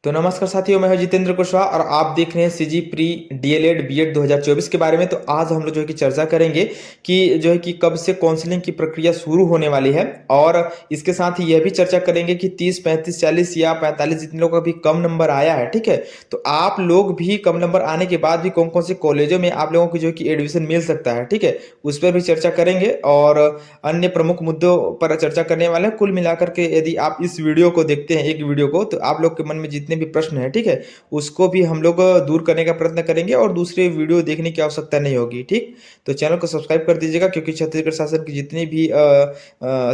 तो नमस्कार साथियों, मैं हूं जितेंद्र कुशवाहा और आप देख रहे हैं सीजी प्री डीएलएड बीएड 2024 के बारे में। तो आज हम लोग जो है कि चर्चा करेंगे कि जो है कि कब से काउंसलिंग की प्रक्रिया शुरू होने वाली है, और इसके साथ ही यह भी चर्चा करेंगे कि 30, 35, 40 या 45 जितने लोगों का भी कम नंबर आया है, ठीक है, तो आप लोग भी कम नंबर आने के बाद भी कौन कौन से कॉलेजों में आप लोगों को जो है कि एडमिशन मिल सकता है, ठीक है, उस पर भी चर्चा करेंगे और अन्य प्रमुख मुद्दों पर चर्चा करने वाले हैं। कुल मिलाकर के यदि आप इस वीडियो को देखते हैं, एक वीडियो को, तो आप लोग के मन में जितने भी प्रश्न हैं, ठीक है, उसको भी हम लोग दूर करने का प्रयत्न करेंगे और दूसरे वीडियो देखने की आवश्यकता नहीं होगी। ठीक, तो चैनल को सब्सक्राइब कर दीजिएगा, क्योंकि छत्तीसगढ़ शासन की जितनी भी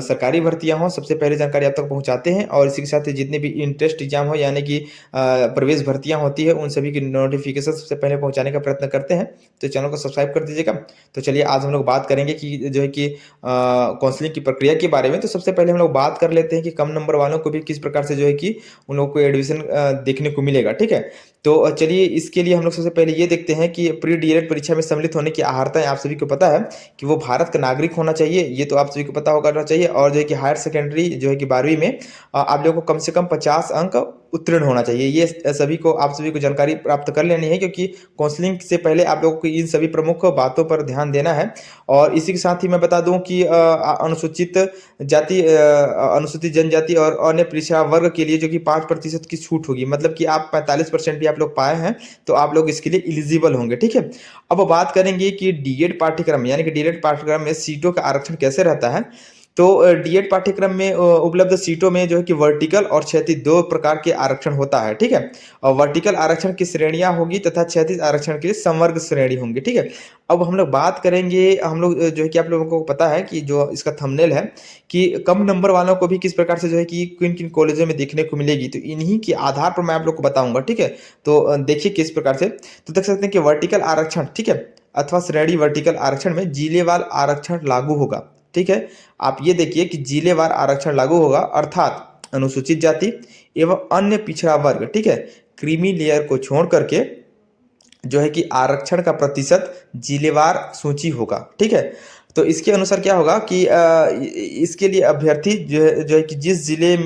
सरकारी भर्तियां हों, सबसे पहले जानकारी आप तक पहुंचाते हैं। और इसी के साथ ही जितने भी इंट्रेंस एग्जाम हो, यानी कि प्रवेश भर्तियां होती है, उन सभी की नोटिफिकेशन सबसे पहले पहुंचाने का प्रयत्न करते हैं। तो चैनल को सब्सक्राइब कर दीजिएगा। तो चलिए आज हम लोग बात करेंगे कि जो है कि काउंसलिंग की प्रक्रिया के बारे में। तो सबसे पहले हम लोग बात कर लेते हैं कि कम नंबर वालों को भी किस प्रकार से जो है कि उन लोगों को एडमिशन देखने को मिलेगा, ठीक है। तो चलिए इसके लिए हम लोग सबसे पहले ये देखते हैं कि प्री डीएलएड परीक्षा में सम्मिलित होने की अर्हताएं आप सभी को पता है कि वो भारत का नागरिक होना चाहिए, ये तो आप सभी को पता होना चाहिए। और जो है कि हायर सेकेंडरी जो है कि 12वीं में आप लोगों को कम से कम 50 अंक उत्तीर्ण होना चाहिए। ये सभी को आप सभी को जानकारी प्राप्त कर लेनी है, क्योंकि काउंसलिंग से पहले आप लोगों को इन सभी प्रमुख बातों पर ध्यान देना है। और इसी के साथ ही मैं बता दूं कि अनुसूचित जाति, अनुसूचित जनजाति और अन्य पिछड़ा वर्ग के लिए जो कि 5% की छूट होगी, मतलब कि आप 45% भी आप लोग पाए हैं तो आप लोग इसके लिए एलिजिबल होंगे, ठीक है। अब बात करेंगे कि डीएड पाठ्यक्रम यानी कि डीएड पाठ्यक्रम में सीटों का आरक्षण कैसे रहता है। तो डीएड पाठ्यक्रम में उपलब्ध सीटों में जो है कि वर्टिकल और क्षैतिज दो प्रकार के आरक्षण होता है, ठीक है। और वर्टिकल आरक्षण की श्रेणियां होगी तथा क्षैतिज आरक्षण के लिए संवर्ग श्रेणी होंगी, ठीक है। अब हम लोग बात करेंगे, हम लोग जो है कि आप लोगों को पता है कि जो इसका थंबनेल है कि कम नंबर वालों को भी किस प्रकार से जो है कि किन किन कॉलेजों में देखने को मिलेगी, तो इन्हीं के आधार पर मैं आप लोग को बताऊंगा, ठीक है। तो देखिए किस प्रकार से, तो देख सकते हैं कि वर्टिकल आरक्षण, ठीक है, अथवा श्रेणी वर्टिकल आरक्षण में जिलेवार आरक्षण लागू होगा, ठीक है। आप ये देखिए कि जिलेवार आरक्षण लागू होगा, अर्थात अनुसूचित जाति एवं अन्य पिछड़ा वर्ग, ठीक है, क्रीमी लेयर को छोड़ करके जो है कि आरक्षण का प्रतिशत जिलेवार सूची होगा, ठीक है। तो इसके अनुसार क्या होगा कि इसके लिए अभ्यर्थी जो है कि जिस जिले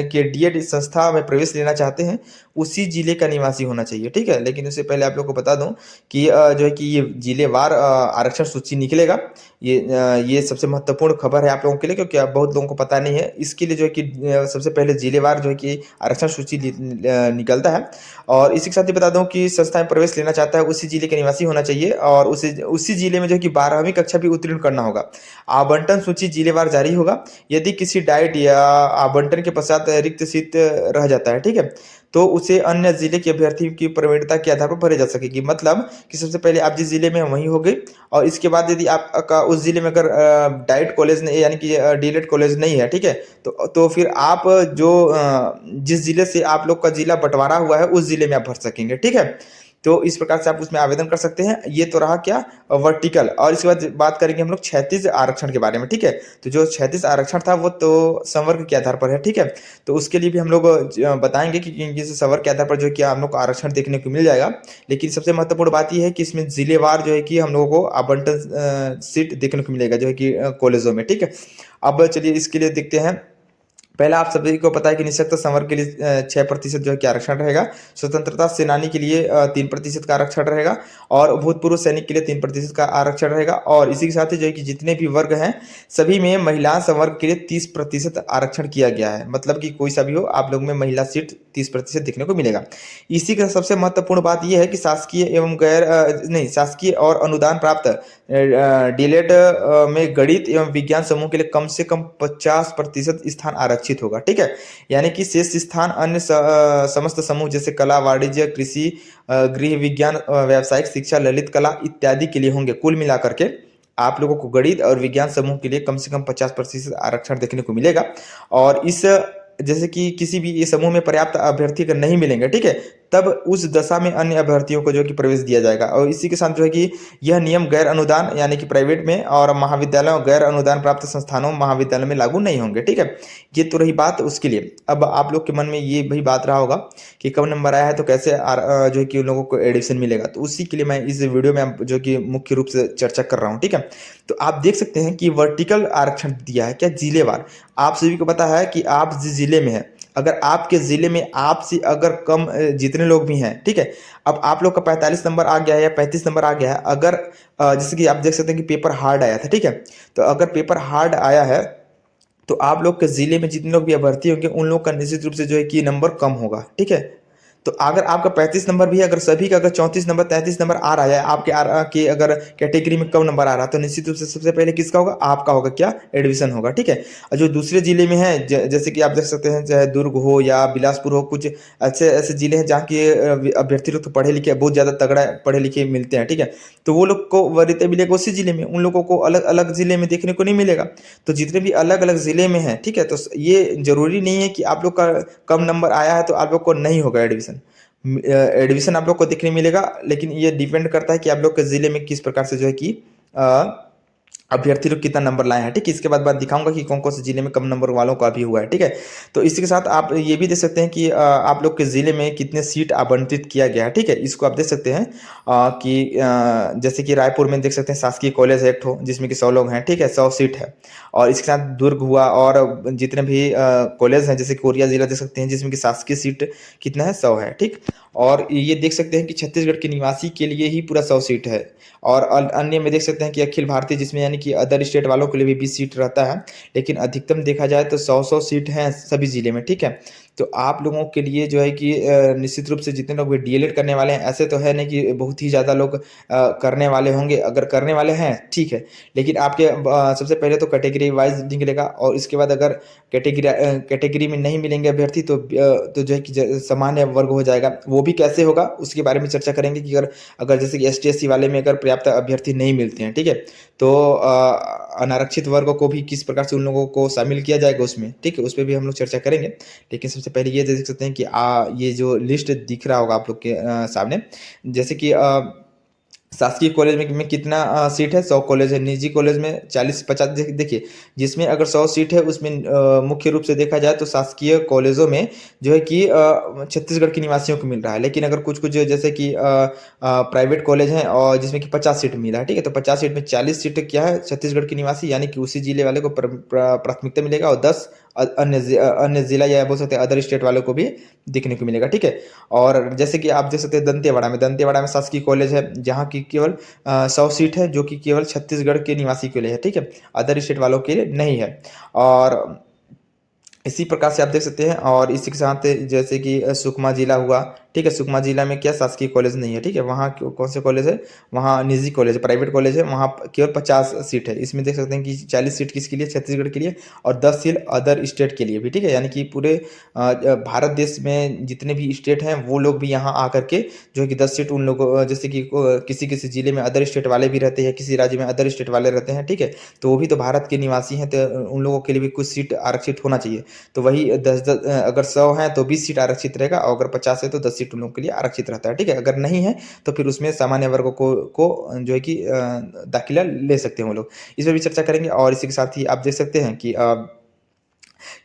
के डीएड संस्था में प्रवेश लेना चाहते हैं उसी जिले का निवासी होना चाहिए, ठीक है। लेकिन उससे पहले आप लोग को बता दूं कि जो है कि ये जिलेवार आरक्षण सूची निकलेगा। ये सबसे महत्वपूर्ण खबर है आप लोगों के लिए, क्योंकि बहुत लोगों को पता नहीं है। इसके लिए जो है कि सबसे पहले जिलेवार जो है कि आरक्षण सूची निकलता है। और इसी के साथ ही बता दूं कि संस्था में प्रवेश लेना चाहता है उसी जिले के निवासी होना चाहिए, और उसी जिले में जो है कि 12वीं कक्षा भी उत्तीर्ण करना होगा। आवंटन सूची जिलेवार जारी होगा। यदि किसी डाइट या आवंटन के पश्चात रिक्त सीट रह जाता है, ठीक है, तो उसे अन्य जिले के अभ्यर्थी की प्रवीणता के आधार पर भरे जा सकेगी। मतलब कि सबसे पहले आप जिस जिले में वहीं हो गए, और इसके बाद यदि आपका उस जिले में अगर डाइट कॉलेज नहीं, यानी कि डीएलएड कॉलेज नहीं है, ठीक है, तो फिर आप जो जिस जिले से आप लोग का जिला बंटवारा हुआ है उस जिले में आप भर सकेंगे, ठीक है। तो इस प्रकार से आप उसमें आवेदन कर सकते हैं। ये तो रहा क्या, वर्टिकल। और इसके बाद बात करेंगे हम लोग क्षैतिज आरक्षण के बारे में, ठीक है। तो जो क्षैतिज आरक्षण था वो तो संवर्ग के आधार पर है, ठीक है। तो उसके लिए भी हम लोग बताएंगे कि किस संवर्ग के आधार पर जो है कि हम लोग को आरक्षण देखने को मिल जाएगा। लेकिन सबसे महत्वपूर्ण बात यह है कि इसमें जिलेवार जो है कि हम लोगों को आवंटन सीट देखने को मिलेगा जो है कि कॉलेजों में, ठीक है। अब चलिए इसके लिए देखते हैं। पहला आप सभी को पता है कि निःशक्त संवर्ग के लिए 6% जो है कि आरक्षण रहेगा। स्वतंत्रता सेनानी के लिए 3% का आरक्षण रहेगा, और भूतपूर्व सैनिक के लिए 3% का आरक्षण रहेगा। और इसी के साथ ही जो है कि जितने भी वर्ग हैं सभी में महिला संवर्ग के लिए 30% आरक्षण किया गया है। मतलब कि कोई सा भी हो, आप लोग में महिला सीट 30% देखने को मिलेगा। इसी का सबसे महत्वपूर्ण बात यह है कि शासकीय एवं गैर नहीं शासकीय और अनुदान प्राप्त डीएलएड में गणित एवं विज्ञान समूह के लिए कम से कम 50% स्थान आरक्षित होगा, ठीक है। यानी कि शेष स्थान अन्य समस्त समूह जैसे कला, वाणिज्य, कृषि, गृह विज्ञान, व्यावसायिक शिक्षा, ललित कला इत्यादि के लिए होंगे। कुल मिलाकर के आप लोगों को गणित और विज्ञान समूह के लिए कम से कम 50% आरक्षण देखने को मिलेगा। और इस जैसे कि किसी भी ये समूह में पर्याप्त अभ्यर्थी अगर नहीं मिलेंगे, ठीक है, तब उस दशा में अन्य अभ्यर्थियों को जो कि प्रवेश दिया जाएगा। और इसी के साथ जो है कि यह नियम गैर अनुदान यानी कि प्राइवेट में और महाविद्यालयों, गैर अनुदान प्राप्त संस्थानों महाविद्यालय में लागू नहीं होंगे, ठीक है। ये तो रही बात उसके लिए। अब आप लोग के मन में ये भी बात रहा होगा कि कम नंबर आया है तो कैसे जो है कि उन लोगों को एडमिशन मिलेगा। तो उसी के लिए मैं इस वीडियो में जो कि मुख्य रूप से चर्चा कर रहा हूँ, ठीक है। तो आप देख सकते हैं कि वर्टिकल आरक्षण दिया है क्या, जिलेवार। आप सभी को पता है कि आप जिस जिले में है अगर आपके ज़िले में आपसे अगर कम जितने लोग भी हैं, ठीक है, अब आप लोग का 45 नंबर आ गया है या 35 नंबर आ गया है, अगर जैसे कि आप देख सकते हैं कि पेपर हार्ड आया था, ठीक है, तो अगर पेपर हार्ड आया है तो आप लोग के ज़िले में जितने लोग भी अभ्यर्थी होंगे उन लोग का निश्चित रूप से जो है कि नंबर कम होगा, ठीक है। तो अगर आपका 35 नंबर भी है, अगर सभी का अगर 34 नंबर 33 नंबर आ रहा है, आपके की अगर कैटेगरी में कम नंबर आ रहा है, तो निश्चित रूप से सबसे पहले किसका होगा, आपका होगा, क्या, एडमिशन होगा, ठीक है। और जो दूसरे जिले में है जैसे कि आप देख सकते हैं, चाहे दुर्ग हो या बिलासपुर हो, कुछ अच्छे ऐसे जिले हैं जहाँ के अभ्यर्थी लोग तो पढ़े लिखे बहुत ज़्यादा तगड़ा पढ़े लिखे मिलते हैं, ठीक है। तो वो लोग को वरीयता मिलेगा उसी जिले में, उन लोगों को अलग अलग जिले में देखने को नहीं मिलेगा। तो जितने भी अलग अलग जिले में हैं, ठीक है, तो ये जरूरी नहीं है कि आप लोग का कम नंबर आया है तो आप लोग को नहीं होगा एडमिशन। एडमिशन आप लोग को देखने मिलेगा, लेकिन ये डिपेंड करता है कि आप लोग के ज़िले में किस प्रकार से जो है कि अभ्यर्थी लोग कितना नंबर लाए हैं, ठीक है। इसके बाद दिखाऊंगा कि कौन कौन से जिले में कम नंबर वालों का भी हुआ है, ठीक है। तो इसी के साथ आप ये भी देख सकते हैं कि आप लोग के ज़िले में कितने सीट आवंटित किया गया है, ठीक है। इसको आप देख सकते हैं कि जैसे कि रायपुर में देख सकते हैं शासकीय कॉलेज है एक ठो, जिसमें कि 100 लोग हैं, ठीक है, 100 सीट है। और इसके साथ दुर्ग हुआ और जितने भी कॉलेज हैं, जैसे कोरिया जिला देख सकते हैं जिसमें कि शासकीय सीट कितना है, 100 है, ठीक। और ये देख सकते हैं कि छत्तीसगढ़ के निवासी के लिए ही पूरा 100 सीट है। और अन्य में देख सकते हैं कि अखिल भारतीय, जिसमें यानी कि अदर स्टेट वालों के लिए भी 20 सीट रहता है, लेकिन अधिकतम देखा जाए तो 100 सीट हैं सभी जिले में, ठीक है। तो आप लोगों के लिए जो है कि निश्चित रूप से जितने लोग भी डीएलएड करने वाले हैं, ऐसे तो है नहीं कि बहुत ही ज़्यादा लोग करने वाले होंगे, अगर करने वाले हैं ठीक है, लेकिन आपके सबसे पहले तो कैटेगरी वाइज निकलेगा, और इसके बाद अगर कैटेगरी में नहीं मिलेंगे अभ्यर्थी तो जो है कि सामान्य वर्ग हो जाएगा। वो भी कैसे होगा उसके बारे में चर्चा करेंगे कि अगर अगर जैसे कि ST SC वाले में अगर पर्याप्त अभ्यर्थी नहीं मिलते हैं, ठीक है, तो अनारक्षित वर्गों को भी किस प्रकार से उन लोगों को शामिल किया जाएगा उसमें, ठीक है, उस पर भी हम लोग चर्चा करेंगे। लेकिन सबसे पहले ये देख सकते हैं कि ये जो लिस्ट दिख रहा होगा आप लोग के सामने, जैसे कि शासकीय कॉलेज में कितना सीट है, 100 कॉलेज है, निजी कॉलेज में 40-50, देखिए जिसमें अगर 100 सीट है उसमें मुख्य रूप से देखा जाए तो शासकीय कॉलेजों में जो है कि छत्तीसगढ़ के निवासियों को मिल रहा है। लेकिन अगर कुछ कुछ जैसे कि प्राइवेट कॉलेज हैं और जिसमें कि 50 सीट मिला है, ठीक है, तो 50 सीट में 40 सीट क्या है, छत्तीसगढ़ के निवासी, यानी कि उसी जिले वाले को प्राथमिकता मिलेगा, और 10 अन्य जिला या बोल सकते हैं अदर स्टेट वालों को भी देखने को मिलेगा, ठीक है। और जैसे कि आप देख सकते हैं दंतेवाड़ा में शासकीय कॉलेज है, जहाँ की केवल 100 सीट है, जो कि केवल छत्तीसगढ़ के निवासी के लिए है, ठीक है, अदर स्टेट वालों के लिए नहीं है। और इसी प्रकार से आप देख सकते हैं, और इसी के साथ जैसे कि सुकमा जिला हुआ, ठीक है, सुकमा जिला में क्या शासकीय कॉलेज नहीं है, ठीक है, वहाँ कौन से कॉलेज है, वहाँ निजी कॉलेज है, प्राइवेट कॉलेज है, वहाँ केवल 50 सीट है। इसमें देख सकते हैं कि 40 सीट किसके लिए, छत्तीसगढ़ के लिए, और 10 सीट अदर स्टेट के लिए भी, ठीक है, यानी कि पूरे भारत देश में जितने भी स्टेट हैं वो लोग भी यहाँ आकर के जो है कि 10 सीट उन लोगों, जैसे कि किसी किसी जिले में अदर स्टेट वाले भी रहते हैं, किसी राज्य में अदर स्टेट वाले रहते हैं, ठीक है, तो वो भी तो भारत के निवासी हैं, तो उन लोगों के लिए भी कुछ सीट आरक्षित होना चाहिए। तो वही 10-10 अगर 100 हैं तो 20 सीट आरक्षित रहेगा, और अगर 50 है तो 10 सीट उन लोगों के लिए आरक्षित रहता है, ठीक है। अगर नहीं है तो फिर उसमें सामान्य वर्गों को जो है कि दाखिला ले सकते हैं वो लोग। इस पर भी चर्चा करेंगे। और इसी के साथ ही आप देख सकते हैं कि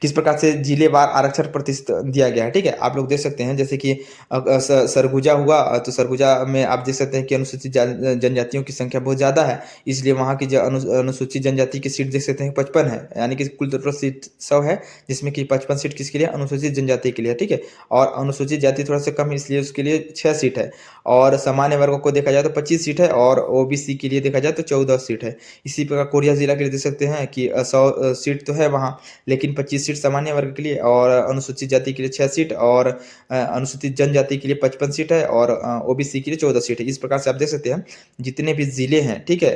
किस प्रकार से जिलेवार आरक्षण प्रतिशत दिया गया है, ठीक है, आप लोग देख सकते हैं, जैसे कि सरगुजा हुआ, तो सरगुजा में आप देख सकते हैं कि अनुसूचित जनजातियों की संख्या बहुत ज़्यादा है, इसलिए वहाँ की जो अनुसूचित जनजाति की सीट देख सकते हैं 55 है, यानी कि कुल टोटल सीट 100 है, जिसमें कि 55 सीट किसके लिए, अनुसूचित जनजाति के लिए, ठीक है। और अनुसूचित जाति थोड़ा सा कम है, इसलिए उसके लिए 6 सीट है। और सामान्य वर्गों को देखा जाए तो 25 सीट है, और OBC के लिए देखा जाए तो 14 सीट है। इसी प्रकार कोरिया जिला के लिए देख सकते हैं कि 100 सीट तो है वहाँ, लेकिन 25 सीट सामान्य वर्ग के लिए, और अनुसूचित जाति के लिए 6 सीट, और अनुसूचित जनजाति के लिए 55 सीट है, और OBC के लिए 14 सीट है। इस प्रकार से आप देख सकते हैं जितने भी जिले हैं, ठीक है,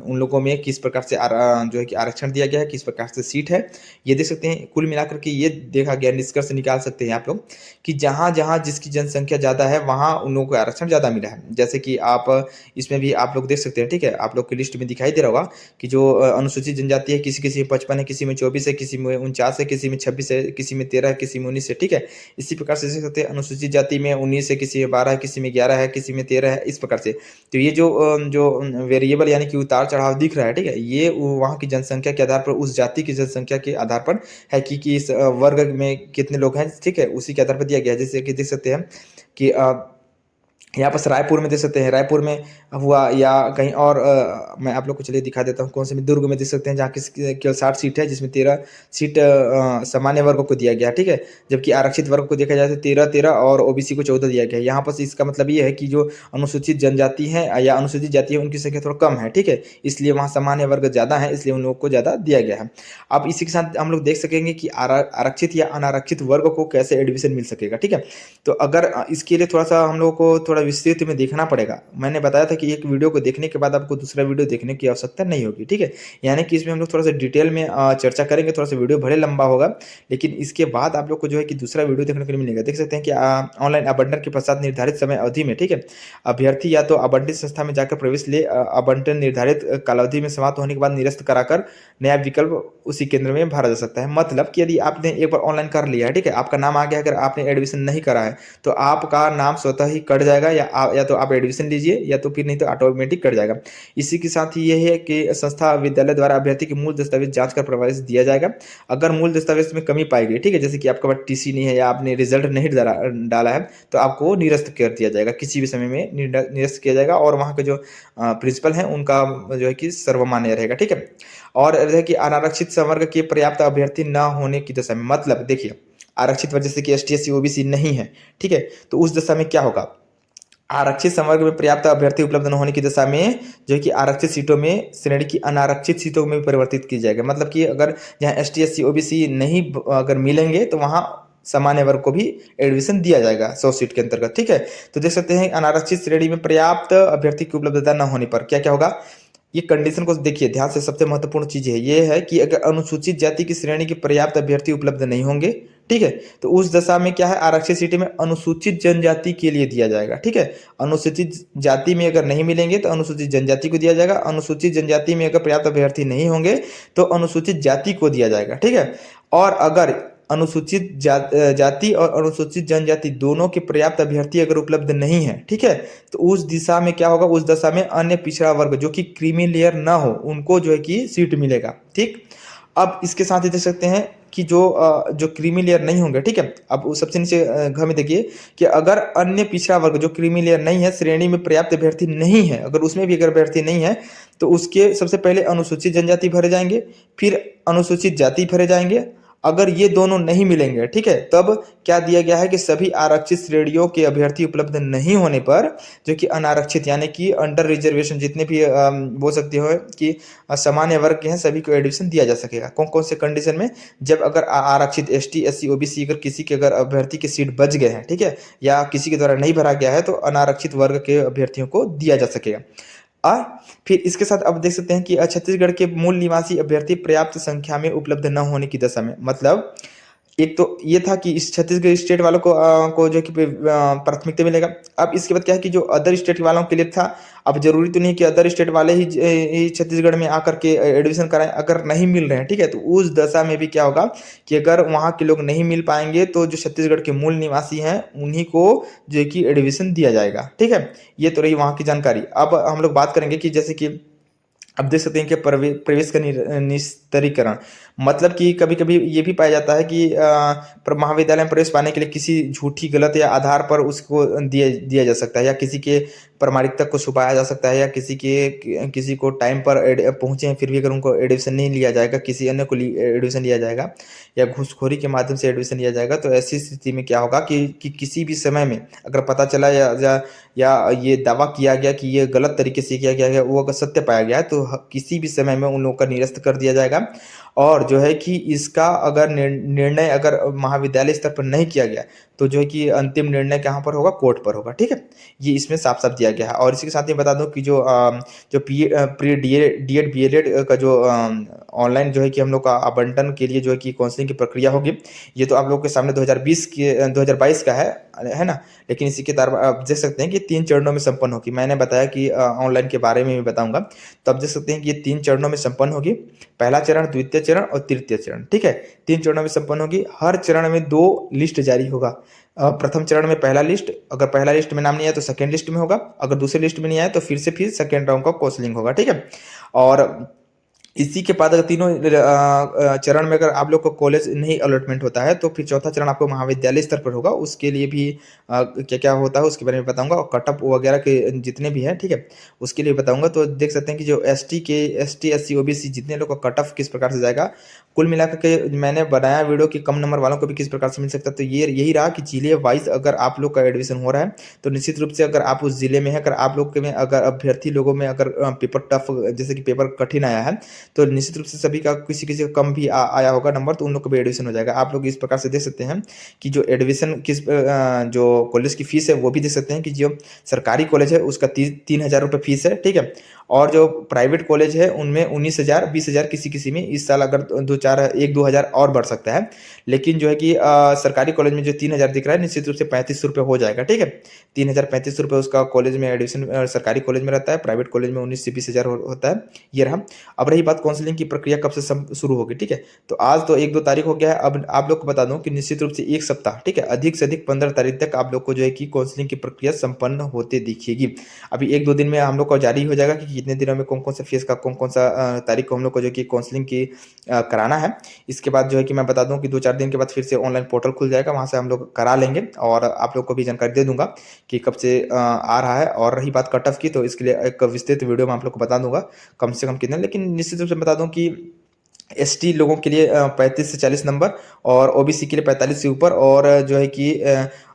उन लोगों में किस प्रकार से जो है कि आरक्षण दिया गया है, किस प्रकार से सीट है, ये देख सकते हैं। कुल मिलाकर के ये देखा गया, निष्कर्ष निकाल सकते हैं आप लोग कि जहाँ जहाँ जिसकी जनसंख्या ज़्यादा है वहाँ उन लोगों को आरक्षण ज़्यादा मिला है। जैसे कि आप इसमें भी आप लोग देख सकते हैं, ठीक है, आप लोग की लिस्ट में दिखाई दे रहा होगा कि जो अनुसूचित जनजाति है, किसी किसी में 55 है, किसी में 24 है, किसी में 49 है, किसी में 26 है, किसी में 13 है, किसी में 19 है, ठीक है। इसी प्रकार से देख सकते हैं अनुसूचित जाति में 19 है, किसी में 12 है, किसी में 11 है, किसी में 13 है, इस प्रकार से। तो ये जो वेरिएबल यानी कि उतार चढ़ाव दिख रहा है, ठीक है, ये वहाँ की जनसंख्या के आधार पर, उस जाति की जनसंख्या के आधार पर है कि इस वर्ग में कितने लोग हैं, ठीक है, उसी के आधार पर दिया गया है। जैसे कि देख सकते हैं कि यहाँ पर रायपुर में देख सकते हैं, रायपुर में हुआ या कहीं और मैं आप लोग को चलिए दिखा देता हूँ कौन से में, दुर्ग में देख सकते हैं जहाँ की केवल 60 सीट है, जिसमें 13 सीट सामान्य वर्ग को दिया गया, ठीक है। जबकि आरक्षित वर्ग को देखा जाए तो 13 और ओबीसी को 14 दिया गया है। यहाँ पर से इसका मतलब ये है कि जो अनुसूचित जनजाति है या अनुसूचित जाति है उनकी संख्या थोड़ा कम है, ठीक है, इसलिए वहाँ सामान्य वर्ग ज़्यादा है, इसलिए उन लोगों को ज़्यादा दिया गया है। अब इसी के साथ हम लोग देख सकेंगे कि आरक्षित या अनारक्षित वर्ग को कैसे एडमिशन मिल सकेगा, ठीक है। तो अगर इसके लिए थोड़ा सा हम लोग को थोड़ा विस्तृत में देखना पड़ेगा। मैंने बताया था कि एक वीडियो को देखने के बाद आपको दूसरा वीडियो देखने की आवश्यकता नहीं होगी, ठीक है। यानी कि इसमें हम लोग थोड़ा सा डिटेल में चर्चा करेंगे, थोड़ा सा वीडियो भले लंबा होगा, लेकिन इसके बाद आप लोग को जो है कि दूसरा वीडियो देखने को मिलेगा। देख सकते हैं कि ऑनलाइन आवंटन के पश्चात निर्धारित समय अवधि में, ठीक है, अभ्यर्थी या तो आवंटित संस्था में जाकर प्रवेश ले, आवंटन निर्धारित कालावधि में समाप्त होने के बाद निरस्त कराकर नया विकल्प उसी केंद्र में भरा जा सकता है। मतलब कि यदि आपने एक बार ऑनलाइन कर लिया है, ठीक है, आपका नाम आ गया, अगर आपने एडमिशन नहीं करा है तो आपका नाम स्वतः ही कट जाएगा, या तो आप एडमिशन लीजिए या तो फिर नहीं तो ऑटोमेटिक कट जाएगा। इसी के साथ ही ये है कि संस्था विद्यालय द्वारा अभ्यर्थी के मूल दस्तावेज जांच कर प्रवेश दिया जाएगा। अगर मूल दस्तावेज में कमी पाई गई, ठीक है, जैसे कि आपके पास टीसी नहीं है या आपने रिजल्ट नहीं डाला है, तो आपको निरस्त कर दिया जाएगा, किसी भी समय में निरस्त किया जाएगा। और वहाँ के जो प्रिंसिपल हैं उनका जो है कि सर्वमान्य रहेगा, ठीक है। और रहे कि अनारक्षित संवर्ग के पर्याप्त अभ्यर्थी न होने की दशा में, मतलब देखिए आरक्षित वर्ग जैसे कि एसटी एससी ओबीसी नहीं है, ठीक है, तो उस दशा में क्या होगा, आरक्षित संवर्ग में पर्याप्त अभ्यर्थी उपलब्ध न होने की दशा में जो है कि आरक्षित सीटों में श्रेणी की अनारक्षित सीटों में परिवर्तित की जाएगा। मतलब कि अगर जहाँ एसटी एससी ओबीसी नहीं अगर मिलेंगे तो वहाँ सामान्य वर्ग को भी एडमिशन दिया जाएगा 100 सीट के अंतर्गत, ठीक है। तो देख सकते हैं अनारक्षित श्रेणी में पर्याप्त अभ्यर्थी की उपलब्धता न होने पर क्या क्या होगा, ये कंडीशन को देखिए ध्यान से, सबसे महत्वपूर्ण चीज है ये है कि अगर अनुसूचित जाति की श्रेणी के पर्याप्त अभ्यर्थी उपलब्ध नहीं होंगे, ठीक है, तो उस दशा में क्या है, आरक्षित सीटें में अनुसूचित जनजाति के लिए दिया जाएगा, ठीक है। अनुसूचित जाति में अगर नहीं मिलेंगे तो अनुसूचित जनजाति को दिया जाएगा, अनुसूचित जनजाति में अगर पर्याप्त अभ्यर्थी नहीं होंगे तो अनुसूचित जाति को दिया जाएगा, ठीक है। और अगर अनुसूचित जाति और अनुसूचित जनजाति दोनों के पर्याप्त अभ्यर्थी अगर उपलब्ध नहीं है, ठीक है, तो उस दिशा में क्या होगा, उस दशा में अन्य पिछड़ा वर्ग जो कि क्रीमी लेयर ना हो उनको जो है कि सीट मिलेगा, ठीक। अब इसके साथ ही देख सकते हैं कि जो क्रीमी लेयर नहीं होंगे, ठीक है, अब सबसे नीचे घर में देखिए कि अगर अन्य पिछड़ा वर्ग जो क्रीमी लेयर नहीं है श्रेणी में पर्याप्त अभ्यर्थी नहीं है, अगर उसमें भी अगर अभ्यर्थी नहीं है तो उसके सबसे पहले अनुसूचित जनजाति भरे जाएंगे, फिर अनुसूचित जाति भरे जाएंगे। अगर ये दोनों नहीं मिलेंगे, ठीक है, तब क्या दिया गया है कि सभी आरक्षित श्रेणियों के अभ्यर्थी उपलब्ध नहीं होने पर जो कि अनारक्षित यानी कि अंडर रिजर्वेशन जितने भी बोल सकते हो कि सामान्य वर्ग के हैं सभी को एडमिशन दिया जा सकेगा। कौन कौन से कंडीशन में, जब अगर आरक्षित एसटी एससी ओबीसी अगर किसी के अगर अभ्यर्थी के सीट बच गए हैं, ठीक है, या किसी के द्वारा नहीं भरा गया है तो अनारक्षित वर्ग के अभ्यर्थियों को दिया जा सकेगा। फिर इसके साथ अब देख सकते हैं कि छत्तीसगढ़ के मूल निवासी अभ्यर्थी पर्याप्त संख्या में उपलब्ध न होने की दशा में, मतलब एक तो ये था कि इस छत्तीसगढ़ स्टेट वालों को जो कि प्राथमिकता मिलेगा। अब इसके बाद क्या है कि जो अदर स्टेट वालों के लिए था, अब जरूरी तो नहीं कि अदर स्टेट वाले ही छत्तीसगढ़ में आकर के एडमिशन कराएं, अगर नहीं मिल रहे हैं, ठीक है, तो उस दशा में भी क्या होगा कि अगर वहाँ के लोग नहीं मिल पाएंगे तो जो छत्तीसगढ़ के मूल निवासी हैं उन्हीं को जो है कि एडमिशन दिया जाएगा, ठीक है। ये तो रही वहाँ की जानकारी। अब हम लोग बात करेंगे कि जैसे कि अब देख सकते हैं कि प्रवेश का निस्तरीकरण, मतलब कि कभी कभी ये भी पाया जाता है कि महाविद्यालय में प्रवेश पाने के लिए किसी झूठी गलत या आधार पर उसको दिया जा सकता है, या किसी के प्रमाणिकता को छुपाया जा सकता है, या किसी को टाइम पर पहुंचे हैं फिर भी अगर उनको एडमिशन नहीं लिया जाएगा, किसी अन्य को एडमिशन लिया जाएगा, या घूसखोरी के माध्यम से एडमिशन लिया जाएगा। तो ऐसी स्थिति में क्या होगा कि किसी भी समय में अगर पता चला या ये दावा किया गया कि ये गलत तरीके से किया गया है, वो अगर सत्य पाया गया है तो किसी भी समय में उन लोगों का निरस्त कर दिया जाएगा। और जो है कि इसका अगर निर्णय अगर महाविद्यालय स्तर पर नहीं किया गया तो जो है कि अंतिम निर्णय कहाँ पर होगा, कोर्ट पर होगा, ठीक है। ये इसमें साफ साफ दिया गया है। और इसी के साथ ही बता दूं कि जो प्री डीएड बीएलएड का जो ऑनलाइन जो है कि हम लोग का आवंटन के लिए जो है कि काउंसलिंग की प्रक्रिया होगी, ये तो आप लोग के सामने 2022 का है ना, लेकिन इसी के तरफ आप देख सकते हैं कि 3 चरणों में संपन्न होगी। मैंने बताया कि ऑनलाइन के बारे में भी बताऊंगा, तो आप देख सकते हैं कि ये 3 चरणों में संपन्न होगी, पहला चरण, द्वितीय चरण और तृतीय चरण, ठीक है। 3 चरणों में संपन्न होगी। हर चरण में 2 लिस्ट जारी होगा। प्रथम चरण में पहला लिस्ट, अगर पहला लिस्ट में नाम नहीं आया तो सेकंड लिस्ट में होगा, अगर दूसरे लिस्ट में नहीं आया तो फिर सेकंड राउंड का काउंसलिंग होगा, ठीक है। और इसी के बाद अगर तीनों चरण में अगर आप लोग को कॉलेज नहीं अलॉटमेंट होता है तो फिर चौथा चरण आपको महाविद्यालय स्तर पर होगा। उसके लिए भी क्या क्या होता है उसके बारे में बताऊंगा, और कटअप वगैरह के जितने भी हैं, ठीक है, उसके लिए बताऊंगा। तो देख सकते हैं कि जो एसटी SC OBC जितने लोग का कटअप किस प्रकार से जाएगा। कुल मिलाकर के मैंने बनाया वीडियो कि कम नंबर वालों को भी किस प्रकार से मिल सकता है। तो ये यही रहा कि जिले वाइज अगर आप लोग का एडमिशन हो रहा है तो निश्चित रूप से अगर आप उस जिले में है, अगर आप लोग के में अगर अभ्यर्थी लोगों में अगर पेपर टफ, जैसे कि पेपर कठिन आया है, तो निश्चित रूप से सभी का किसी किसी का कम भी आया होगा नंबर, तो उन लोग का भी एडमिशन हो जाएगा। आप लोग इस प्रकार से देख सकते हैं कि जो एडमिशन जो कॉलेज की फीस है वो भी देख सकते हैं कि जो सरकारी कॉलेज है उसका 3,000 रुपये फीस है, ठीक है। और जो प्राइवेट कॉलेज है उनमें 19,000 20,000 किसी किसी में इस साल अगर 1-2 हज़ार और बढ़ सकता है। लेकिन जो है कि सरकारी कॉलेज में जो 3,000 दिख रहा है निश्चित रूप से 3500 रुपये हो जाएगा, ठीक है। 3,035 रुपये उसका कॉलेज में एडमिशन सरकारी कॉलेज में रहता है, प्राइवेट कॉलेज में 19 से 20,000 होता है। ये रहा। अब रही बात काउंसलिंग की प्रक्रिया कब से शुरू होगी, ठीक है। तो आज तो 1-2 तारीख हो गया है। अब आप लोग को बता दूं कि निश्चित रूप से 1 सप्ताह, ठीक है, अधिक से अधिक 15 तारीख तक आप लोग को जो है कि काउंसलिंग की प्रक्रिया संपन्न होते दिखेगी। अभी 1-2 दिन में हम लोग को जारी हो जाएगा कि कितने दिनों में कौन कौन सा फेस का कौन कौन सा तारीख को हम लोग को जो कि काउंसलिंग की कराना है। इसके बाद जो है कि मैं बता दूं कि 2-4 दिन के बाद फिर से ऑनलाइन पोर्टल खुल जाएगा, वहां से हम लोग करा लेंगे और आप लोग को भी जानकारी दे दूंगा कि कब से आ रहा है। और रही बात कट ऑफ की, तो इसके लिए एक विस्तृत वीडियो में आप लोग को बता दूंगा कम से कम कितने। लेकिन निश्चित रूप से बता दूं कि एसटी लोगों के लिए 35 से 40 नंबर, और ओबीसी के लिए 45 से ऊपर, और जो है कि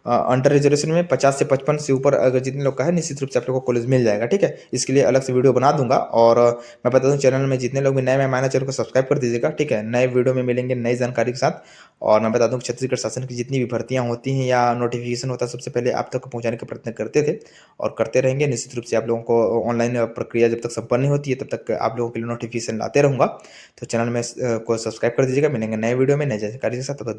अंडर रिजर्वेशन में 50 से 55 से ऊपर अगर जितने लोग का है निश्चित रूप से आप लोग को कॉलेज मिल जाएगा, ठीक है। इसके लिए अलग से वीडियो बना दूंगा। और मैं बता दूं चैनल में जितने लोग भी नए मेहमान हैं चैनल को सब्सक्राइब कर दीजिएगा, ठीक है। नए वीडियो में मिलेंगे नई जानकारी के साथ। और मैं बता दूं कि छत्तीसगढ़ शासन की जितनी भी भर्तियां होती हैं या नोटिफिकेशन होता है सबसे पहले आप तक पहुंचाने का प्रयत्न करते थे और करते रहेंगे। निश्चित रूप से आप लोगों को ऑनलाइन प्रक्रिया जब तक संपन्न नहीं होती है तब तक आप लोगों के लिए नोटिफिकेशन लाते रहूंगा। तो चैनल में को सब्सक्राइब कर दीजिएगा। मिलेंगे नए वीडियो में नई जानकारी के साथ। तब तक